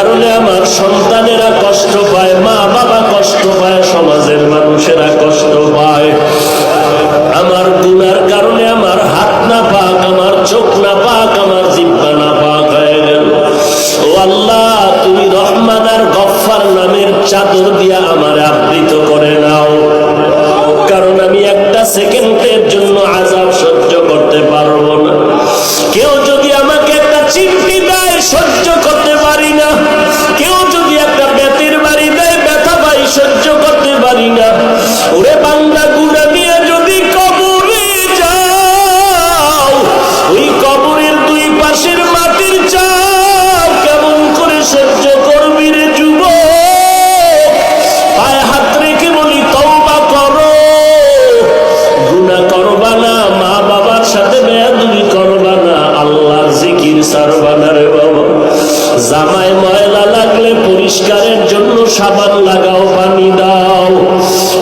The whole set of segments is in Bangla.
কারণে আমার সন্তানেরা কষ্ট পায়, মা বাবা কষ্ট পায়, সমাজের মানুষেরা কষ্ট পায়। আমার গুনার কারণে আমার হাত না পাক, আমার চোখ না পাক, আমার জিহ্বা না পাক হয়ে গেল। ও আল্লাহ, তুমি রহমান আর গফফার নামের চাদর দিয়া আমার আবৃত করে নাও, কারণ আমি একটা সেকেন্ডের জন্য আযাব সহ্য করতে পারবো না। কেউ যদি আমাকে একটা চিমটি দেয় সহ্য করতে পারি না, কেউ যদি একটা বেতের বাড়ি দেয় ব্যথা পাই সহ্য করতে পারি না। ওরে বান্দা, গুনাহ নিয়ে যদি কবরে যাও, ওই কবরের দুই পাশের মাটির চাপ কেমন করে সহ্য করবি রে যুবক? পায়ে হাত রেখে বলি তওবা করো, গুনাহ করবা না, মা বাবার সাথে বেয়াদবি করবা না, আল্লাহর জিকির ছাড়বা না রে বাবা। জামায় ময়লা লাগলে পরিষ্কারের জন্য সাবান লাগাও, পানি দাও।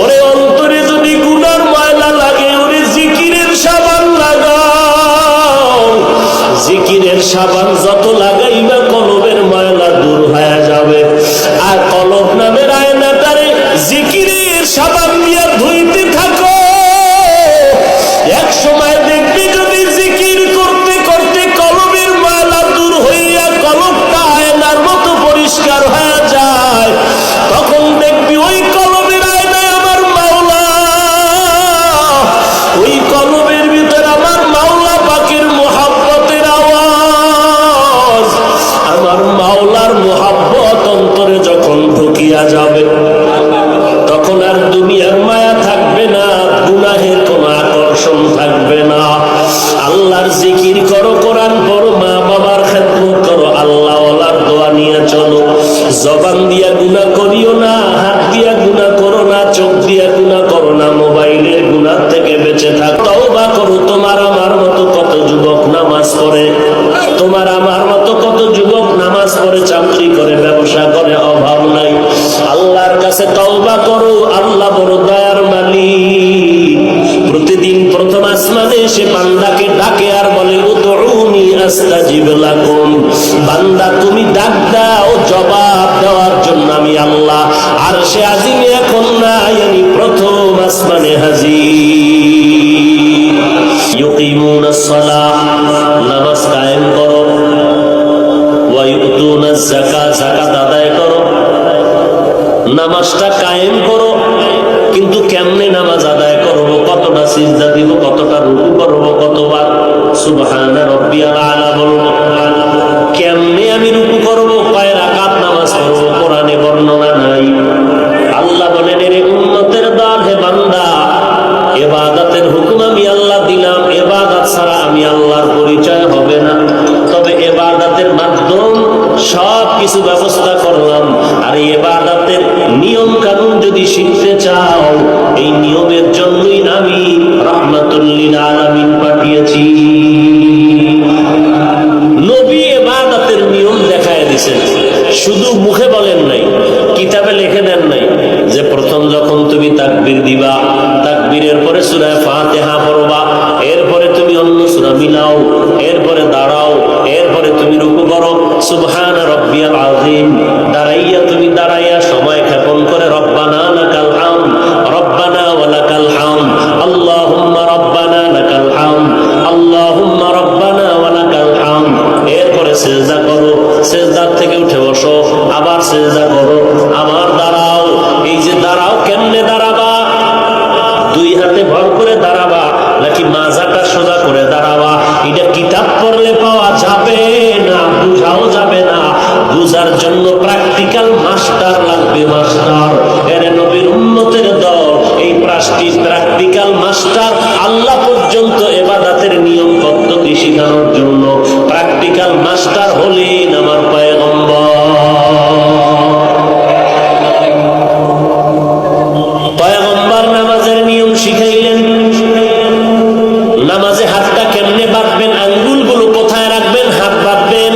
ওরে অন্তরে যদি গুনার ময়লা লাগে, ওরে জিকিরের সাবান লাগাও। জিকিরের সাবান যত লাগাইবা কলবের ময়লা দূর হয়ে যাবে। আর কলব নামের আয়নাটারে জিকিরের সাবান দিয়ে ধুইতে থাকো। এক সময় দেখবি যদি জিকির করতে করতে কলবের ময়লা দূর হইয়া কলবটা আয়নার মতো পরিষ্কার হয়ে যায়, তখন দেখবি ওই কলবের আয়নায় আমার মাওলা, ওই কলবের ভিতর আমার মাওলা পাকের মুহাব্বতের আওয়াজ। আমার মাওলার মুহাব্বত অন্তরে যখন ঢুকিয়া যাবে, তখন আর দুনিয়ার মায়া থাকবে না, গুনাহের কোনো আকর্ষণ থাকবে না। আল্লাহর জিকির করো, কোরআন পড়ো, মা বাবার খেদমত করো, আল্লাহ ওয়ালার দোয়া নিয়ে চলো। জবান দিয়া গুনাহ করিও না, হাত দিয়া গুনাহ করো না, চোখ দিয়া গুনাহ করো না, মোবাইলের গুনাহ থেকে বেঁচে থাক। তওবা করো। তোমার আমার মতো কত যুবক নামাজ পড়ে, তোমার আমার মতো কত যুবক নামাজ পড়ে, চাকরি করে, ব্যবসা করে, অভাব নাই। আল্লাহর কাছে তওবা করো, আল্লাহ বড় দয়ার মালিক। প্রতিদিন প্রথম আসমানে এসে বান্দাকে ডাকে আর বলে উদউনি আস্তাজিব লাকুম। বান্দা তুমি ডাক দাও, জবাব দেওয়ার জন্য আমি আল্লাহ আরশে আজিমে এখন নাই, আমি প্রথম আসমানে হাজির। ইউকিমুনাস সালাহ, নামাজ কায়েম করো। ওয়া ইউতুনাজ যাকাত, যাকাত আদায় করো। নামাজটা কায়েম করো, কিন্তু কেমনে নামাজ আদায় করব? কতটা সিজদা দিব, কতটা রুকু করব, কতবার সুবহানা রাব্বিয়াল আলা বলবো, কেমনে আমি রুকু করব, কয় রাকাত নামাজ পড়ব, কোরআনে বর্ণনা নাই। আল্লাহ বলেন, এর উম্মতের দল, হে বান্দা, ইবাদতের হুকুম আমি আল্লাহ দিলাম, ইবাদত ছাড়া আমি আল্লাহর পরিচয় হবে না। তবে ইবাদতের মাধ্যম সব কিছু ব্যবস্থা করলাম। আর ইবাদতের নিয়ম কানুন যদি শিখতে চাও, এই নিয়মের জন্যই আমি রাহমাতুল লিল আলামিন পাঠিয়েছি। নবী ইবাদতের নিয়ম দেখায় দিয়েছেন, শুধু মুখে বলেন নাই, কিতাবে লিখে দেন নাই যে প্রথম যখন তুমি তাকবীর দিবা, তাকবীরের পরে সূরা ফাতিহা পড়বা, এরপরে তুমি অন্য সূরা মিলাও, এরপরে দাঁড়াও, এরপরে তুমি রুকু করো, সুবহানা রাব্বিয়াল আযীম। দাঁড়াইয়া তুমি দাঁড়াইয়া সময় ক্ষেপণ করে রব্বানা লাকাল হামদ, রব্বানা ওয়া লাকাল হামদ, আল্লাহুম্মা রব্বানা লাকাল হামদ, আল্লাহুম্মা রব্বানা ওয়া লাকাল হামদ। এরপরে সিজদা করো, সিজদার থেকে উঠে বসো, আবার সিজদা করো, আবার দাঁড়াও। এই যে দাঁড়াও, কেমনে দাঁড়াবা? দুই হাতে ভর করে দাঁড়াবা নাকি মাজাটা সোজা করে দাঁড়াবা? এটা কিতাব পড়লে পাওয়া যাবে না, বুঝাও যাবে না। বুঝার জন্য প্র্যাকটিক্যাল মাস্টার লাগবে, মাস্টার। এর নবীর উম্মতের দল, এই প্র্যাকটিক্যাল মাস্টার আল্লাহ পর্যন্ত ইবাদতের নিয়ম পদ্ধতি শেখানোর জন্য প্র্যাকটিক্যাল মাস্টার হলেন আমার পয়গম্বর। পয়গম্বর নামাজের নিয়ম শিখাইলেন। নামাজে হাতটা কেমনে বাঁধবেন, আঙ্গুলগুলো কোথায় রাখবেন, হাত বাঁধবেন,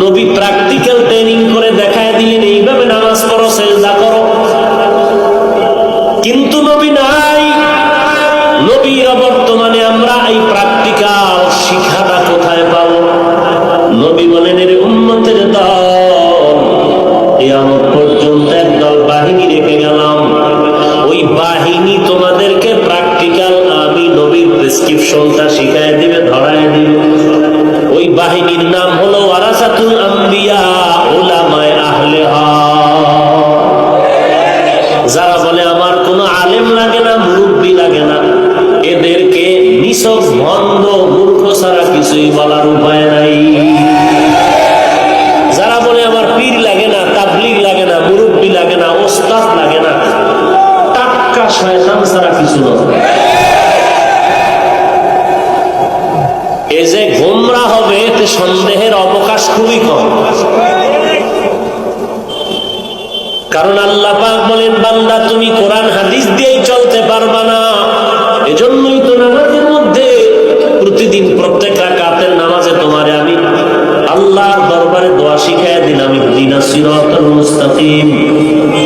নবী প্র্যাকটিক্যাল ট্রেনিং করে দেখায় দিলেন, এইভাবে নামাজ পড়ো, সিজদা করো। কিন্তু নবী নাই, নবীর বর্তমানে আমরা এই প্র্যাকটিক্যাল শিক্ষাটা কোথায় পাবো? নবী বলেন, এর উম্মতের দল, কারণ আল্লাহ পাক বলেন, বান্দা তুমি কোরআন হাদিস দিয়েই চলতে পারবা না। এজন্যই তো নামাজের মধ্যে প্রতিদিন প্রত্যেক রাকাতের নামাজে তোমারে আমি আল্লাহর দরবারে দোয়া শিখাইয়া দিলাম, ইহদিনাস সিরাতাল মুস্তাকিম।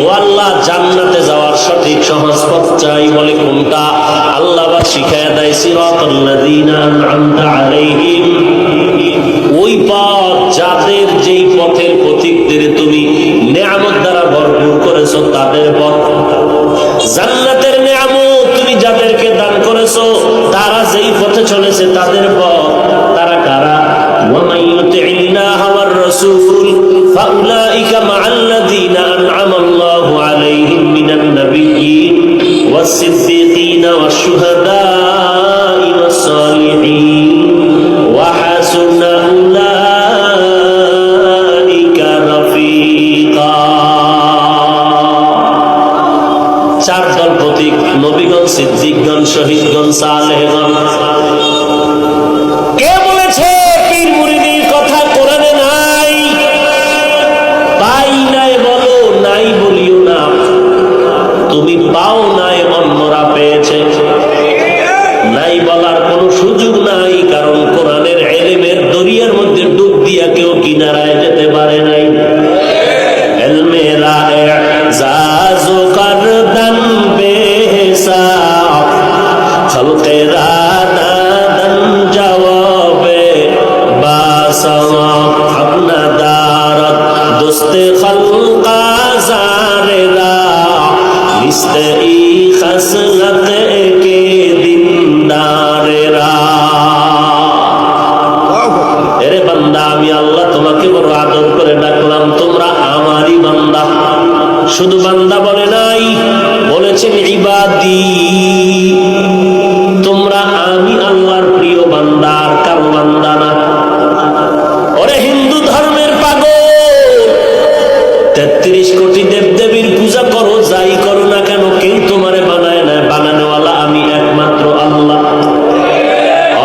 ও আল্লাহ, জান্নাতে যাওয়ার সঠিক সহজ পথ চাই। বলে কোনটা? আল্লাহ বা শিখাইয়া দেয়, সিরাতাল্লাযীনা আন'আমতা আলাইহিম, ওই পথ যাদের যেই পথের পথিকদের তুমি নেয়ামত দ্বারা ভরপুর করেছো তাদের পথ। জান্নাতের নেয়ামত তুমি যাদেরকে দান করেছো তারা যেই পথে চলেছে তাদের পথ। তারা কারা? ওয়ামান ইউতি'িল্লাহা ওয়ার রাসূল ফাউলাইকা মা'আল্লাযীনা আন'আমাল্লাহু আলাইহিম মিনান নাবিয়্যিন ওয়াস সিদ্দীকিনা ওয়াশ শুহাদা'i ওয়াস সালিহিন ওয়া হাসুনা উলাইকা রাফীকা। চার দল প্রতীক: নবীগণ, সিদ্দিকগণ, শহীদগণ, সালেহগণ। কে বলেছে পীর মুরিদির কথা কোরআনে নাই? পাই নাই বলো, নাই বলিও না। তুমি পাও নাই, অন্যরা পেয়েছে। নাই বলার কোনো সুযোগ নাই, কারণ কোরআনের ইলমের দরিয়ার মধ্যে ডুব দিয়া কেউ কিনারায় যেতে পারে নাই। ইলমেরা ইজাজু করদান বেহিসাব, খালকেরা দাদান জওয়াবে বাসওয়াব, আপনা দারত দোস্তে খালকা জারেরা, লিস্তে ই খাসলত কে দিনদারেরা। এরে বান্দা, আমি আল্লাহ তোমাকে বড় আদর করে ডাকলাম, তোমরা আমারই বান্দা। শুধু বান্দা বলে নাই, বলেছেন ইবাদি। তোমরা আমি আল্লাহর প্রিয় বান্দা, আর কারো বান্দা না। ওরে হিন্দু ধর্মের পাগল, 33 কোটি দেবদেবীর পূজা করো, যাই করো না কেন, কেউ তোমারে বানায় না। বানানোওয়ালা আমি একমাত্র আল্লাহ।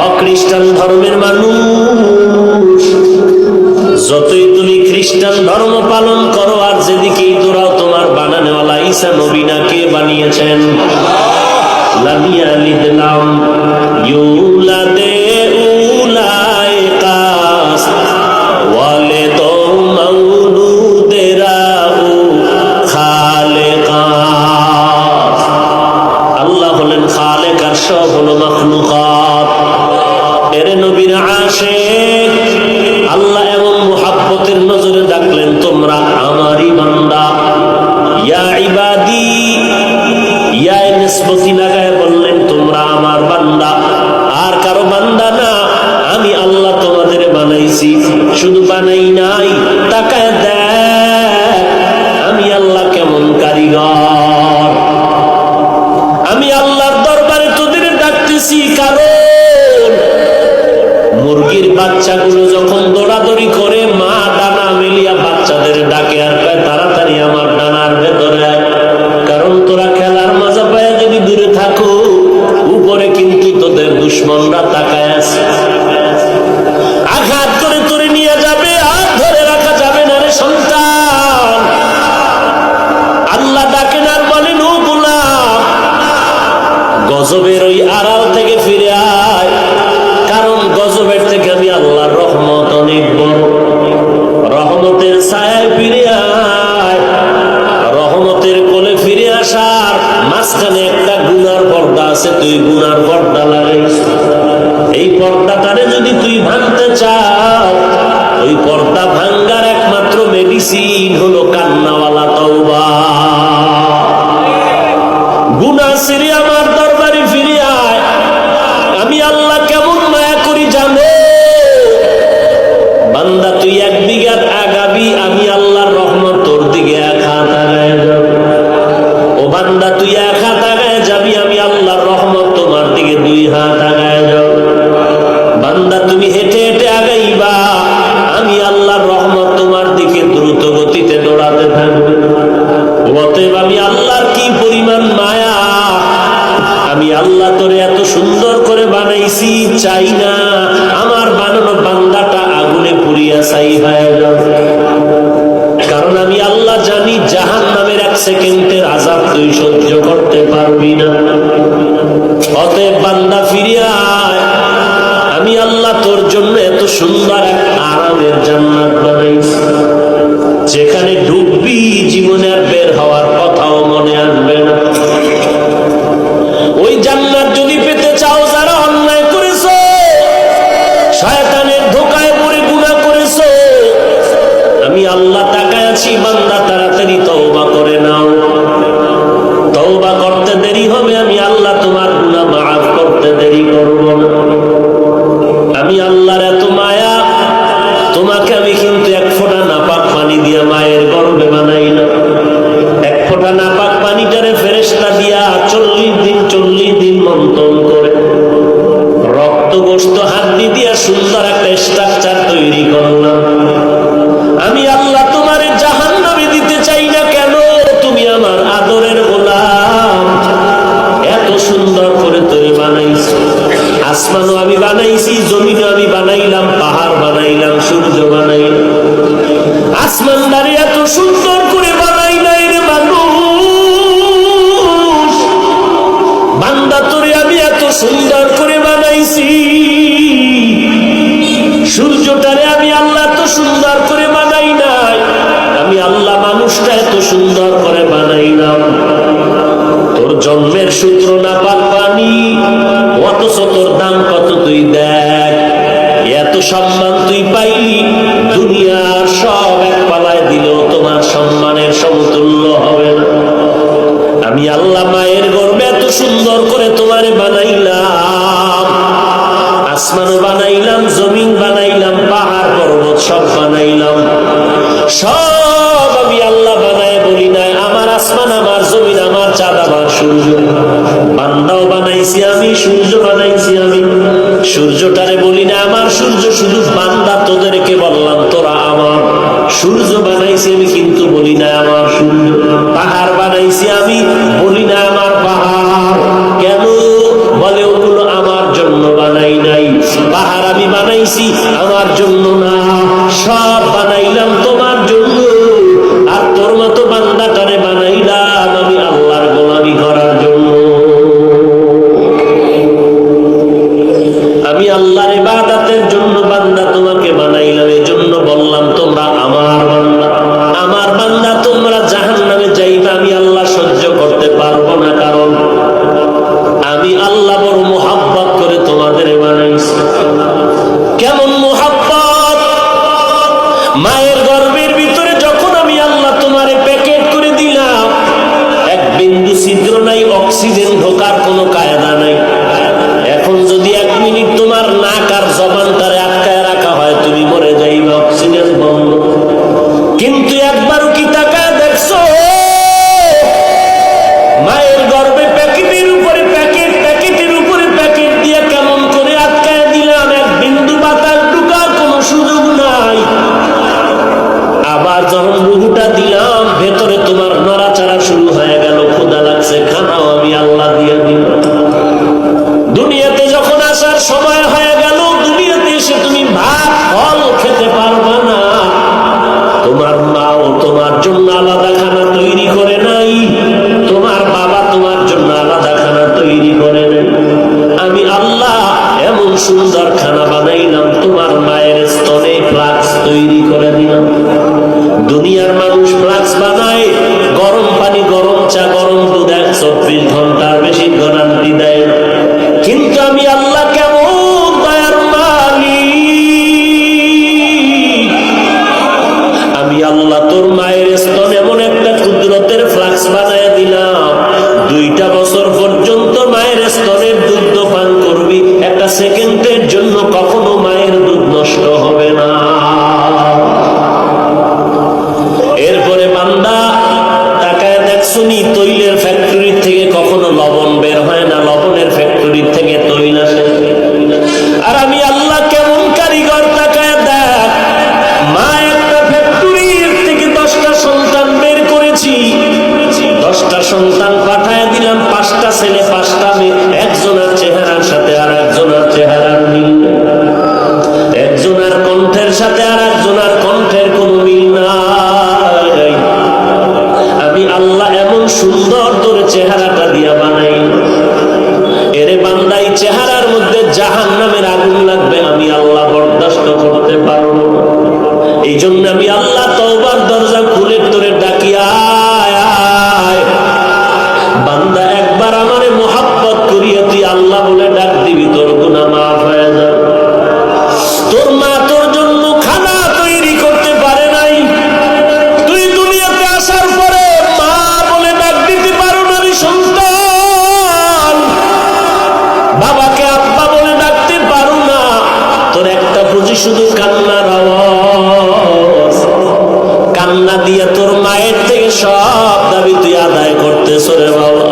অখ্রিস্টান ধর্মের মানুষ, যতই তুমি খ্রিস্টান ধর্ম পালন করো আর যেদিকেই দৌড়াও, তোমার বানানোওয়ালা ঈসা নবী না, কে বানিয়েছেন? লাম ইয়ালিদ লাম ইউলাদে উলাইকাস ওয়ালিদ মাউলুদেরাহু খালিকাস। আল্লাহ হলেন খালেক, আর সব হলো মাখলুকাত। এরে নবীর আশিক, আল্লাহ এমন মুহাব্বতের নজরে ডাকলেন, তোমরা আমারই বান্দা। ইয়া ইবাদি, ইয়া নিসবতি লাগায় বললেন, তোমরা আমার বান্দা, আর কারো বান্দা না। আমি আল্লাহ তোমাদের বানাইছি, শুধু বানাই নাই, তাকায় দেখ আমি আল্লাহ কেমন কারিগর। আমি আল্লাহর দরবারে তোদের ডাকতেছি, কারণ মুরগির বাচ্চাগুলো যখন দৌড়াদৌড়ি করে, মা ডানা মেলিয়া বাচ্চাদের ডাকে আর কয়, তাড়াতাড়ি আমার ডানার ভেতরে আয়। কারণ তোরা খেলার মজা পায় যদি দূরে থাকো, উপরে কিন্তু তোদের দুশ্মনরা তাকায় আছে, আঘাত করে তোরে নিয়ে যাবে, আর ধরে রাখা যাবে না রে সন্তান। আল্লাহ ডাকেন আর বলেন, ও গোলাম, গজবের ওই আড়াল থেকে ফিরে আয়, কারণ গজবের থেকে আমি আল্লাহর রহমত অনেক বড়। রহমতের ছায়ায় ফিরে আয়। রহমতের কোলে ফিরে আসার মাঝখানে একটা গুনার পর্দা আছে, তুই গুনার পর্দা লাগাইস। এই পর্দাটারে যদি তুই ভাঙতে চাও, ওই পর্দা ভাঙ্গার একমাত্র মেডিসিন হলো কান্নাওয়ালা তওবা। গুনাহ ছেড়ে আমার দরবারে ফিরে আয়। আমি আল্লাহ কেমন মায়া করি জানো? বান্দা তুই এক বিঘাত আগাবি, আমি আল্লাহর রহমত তোর দিকে এক হাত আগায় যাবে। ও বান্দা তুই এক হাত আগায় যাবি, আমি আল্লাহর রহমত তোমার দিকে 2 হাত আগায় যাবে। বান্দা তুমি হেঁটে হেঁটে আগাইবা, আমি আল্লাহর রহমত তোমার দিকে দ্রুত গতিতে দৌড়াতে থাকবে। অতএব আমি আল্লাহর কি পরিমাণ মায়া, আমি আল্লাহ তোরে এত সুন্দর করে বানাইছি, চাই না আমার বানানো বান্দাটা আগুনে পুড়িয়া ছাই হয়ে যাবে। কারণ আমি আল্লাহ জানি জাহান্নামের সেকেন্ডের আযাব তুই সহ্য করতে পারবি না। অতএব বান্দা ফিরে আয়, আমি আল্লাহ তোর জন্য এত সুন্দর এক আরামের জান্নাত বানাইছি, যেখানে ডুববি জীবনে আর বের হওয়ার কথাও মনে আসবে না। ওই জান্নাত যদি পেতে চাও, যারা অন্যায় করেছো, শয়তানের ধোঁকায় পড়ে গুনাহ করেছো, আমি আল্লাহ তাকায় আছি, বান্দা তাড়াতাড়ি তওবা করে নাও। তওবা করতে দেরি হবে, আমি আল্লাহ তোমার গুনাহ মাফ করতে দেরি করব না। আমি আল্লাহর এত মায়া, তোমাকে আমি কিন্তু এক ফোঁটা নাপাক পানি দিয়ে মায়ের গর্ভে বানাই না। এক ফোঁটা নাপাক পানিটারে ফেরেশতা দিয়া 40 দিন মন্থন করে রক্ত গোশত হাড্ডি দিয়া সুন্দর একটা স্ট্রাকচার তৈরি করলাম। আমি আল্লাহ তোমারে জাহান্নামে দিতে চাই না কেন? তুমি আমার আদরের গোলাম, এত সুন্দর করে তুমি বানাইছো। আসমানও আমি বানাইছি, জমিনও আমি বানাইলাম, পাহাড় বানাইলাম, সূর্য বানাইলাম। আসমানদারে এত সুন্দর করে বানাই নাই রে মানুষ, বান্দা তোরে আমি এত সুন্দর করে বানাইছি। সূর্যটারে আমি আল্লাহ এত সুন্দর করে বানাই নাই, আমি আল্লাহ মানুষটা এত সুন্দর করে বানাইলাম। তোর জন্মের সূত্র নাপাক পানি, অথচ তোর দাম কত তুই দেখ। এত সম্মান তুই পাইলি, দুনিয়ার সব এক পালায় দিলেও তোমার সম্মানের সমতুল্য হবে না। আমি আল্লাহ মায়ের গর্ভে এত সুন্দর করে তোমারে বানাইলাম, আসমানও বানাইলাম, জমিন বানাইলাম, পাহাড় পর্বত সব বানাইলাম। সব আমি আল্লাহ বানায় বলি নাই আমার আসমান, আমার জমিন, আমার চাঁদ, আমার সূর্য। বান্দাও বানাইছি আমি, সূর্য বানাইছি আমি। সূর্যটারে বলি না আমার সূর্য, শুধু বান্দা তোদেরকে বললাম তোরা আমার। সূর্য বানাইছি আমি, কিন্তু বলি না আমার সূর্য। পাহাড় বানাইছি আমি, বলি না আমার পাহাড়। কেন? বলে ওগুলো আমার জন্য বানাই নাই। পাহাড় আমি বানাইছি আমার জন্য না, সব বানাইলাম তোমার জন্য। আর তোর মতো বান্দাটারে বানাইলাম আমি আল্লাহর গোলামি করার জন্য। আমি আল্লাহর ইবাদতের জন্য বান্দা তোমাকে বানাইলাম, এই জন্য বললাম তোমরা আমার বান্দা। আমার বান্দা তোমরা জাহান্নামে যাইবা, আমি আল্লাহ সহ্য করতে পারবো না, কারণ আমি আল্লাহ বড় মুহাব্বত করে তোমাদের বানাইছি। কেমন মুহাব্বত? মায়ের গর্ভের ভিতরে যখন আমি আল্লাহ তোমারে প্যাকেট করে দিলাম, এক বিন্দু ছিদ্র নাই, অক্সিজেন ঢোকার কোনো কায়দা নাই। এখন যদি 1 মিনিট তোমার নাক আর জবানটারে আটকায় রাখা হয়, তুমি মরে যাইবে, অক্সিজেন বন্ধ। কিন্তু একবারও কি তাকায় দেখছো? মায়ের গর্ভে প্যাকেটের উপরে প্যাকেট, প্যাকেটের উপরে প্যাকেট দিয়ে কেমন করে আটকায় দিলাম, এক বিন্দু বাতাস ঢোকার কোনো সুযোগ নাই। আবার যখন রুহুটা দিলাম, ভেতরে তোমার নড়াচড়া শুরু হয়ে গেল, ক্ষুধা লাগছে, খানাও আমি আল্লাহ দিয়ে দিলাম। দুনিয়াতে যখন আসার সময় হয়ে গেল, দুনিয়াতে এসে তুমি ভাত ফল খেতে পারবা না। তোমার মাও তোমার জন্য আলাদা খানা তৈরি করে নাই, তোমার বাবা তোমার জন্য আলাদা খানা তৈরি করে নাই। আমি আল্লাহ এমন সুন্দর খানা বানাইলাম, তোমার মায়ের স্তনে ফ্লাক্স তৈরি করে দিলাম। দুনিয়ার মানুষ ফ্লাক্স বানায়, গরম পানি, গরম চা, গরম দুধ 24 ঘন্টার বেশি গ্যারান্টি দেয়। কিন্তু আমি আল্লাহ কেমন দয়ার মালিক, আমি আল্লাহ তোর মায়ের স্তন এমন একটা কুদরতের ফ্লাক্স বানায় দিলাম, 2টা বছর পর্যন্ত মায়ের স্তনের দুধ পান করবি, একটা সেকেন্ডের জন্য কখনো মায়ের দুধ নষ্ট হবে না। এরপরে বান্দা তাকায় দেখছো নি, তৈলের ফ্যাক্টরি থেকে কখনো লবণ বের হয় না, লবণের ফ্যাক্টরি থেকে তৈল আসে। আর আমি আল্লাহ কেমন কারিগর, তাকায় দেখ, মা একটা ফ্যাক্টরির থেকে 10টা কান্না দিয়ে তোর মায়ের থেকে সব দাবি তুই আদায় করতেছ রে বাবা।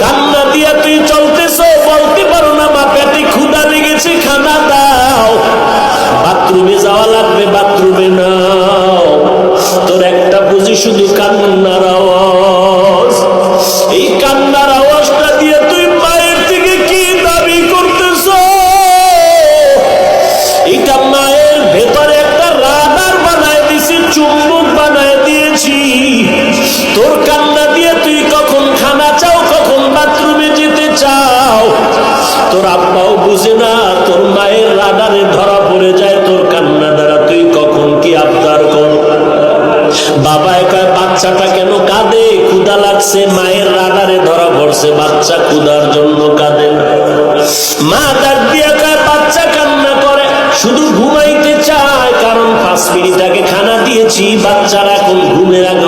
কান্না দিয়ে তুই চলতেছ, বলতে পারো না মা পেটে ক্ষুধা লেগেছে, খানা দাও। বাথরুমে যাওয়া লাগবে, বাথরুমে নাও। তোর একটা বুঝি শুধু কান্নার আওয়াজ। এই কান্নার আওয়াজটা দিয়ে তুই মায়ের থেকে কি দাবি করতেছ? এটা মায়ের ভেতরে একটা রাডার বানায় দিয়েছি, চুম্বক বানায় দিয়েছি। তোর কান্না দিয়ে তুই কখন খানা চাও, কখন বাথরুমে যেতে চাও। তোর আব্বাও বুঝে না, তোর মায়ের রাডারে ধরা পড়ে যায় তোর কান্না দ্বারা তুই কখন কি আবদার কর। বাবা কয় বাচ্চাটা কেন কাঁদে? ক্ষুধা লাগছে, মায়ের রাডারে ধরা পড়ছে, বাচ্চা ক্ষুধার জন্য কাঁদে না। মা ডাক দিয়ে কয় বাচ্চা কান্না করে শুধু ঘুমাইতে চায়, কারণ 5 মিনিট আগে খানা দিয়েছি, বাচ্চারা এখন ঘুমের আগে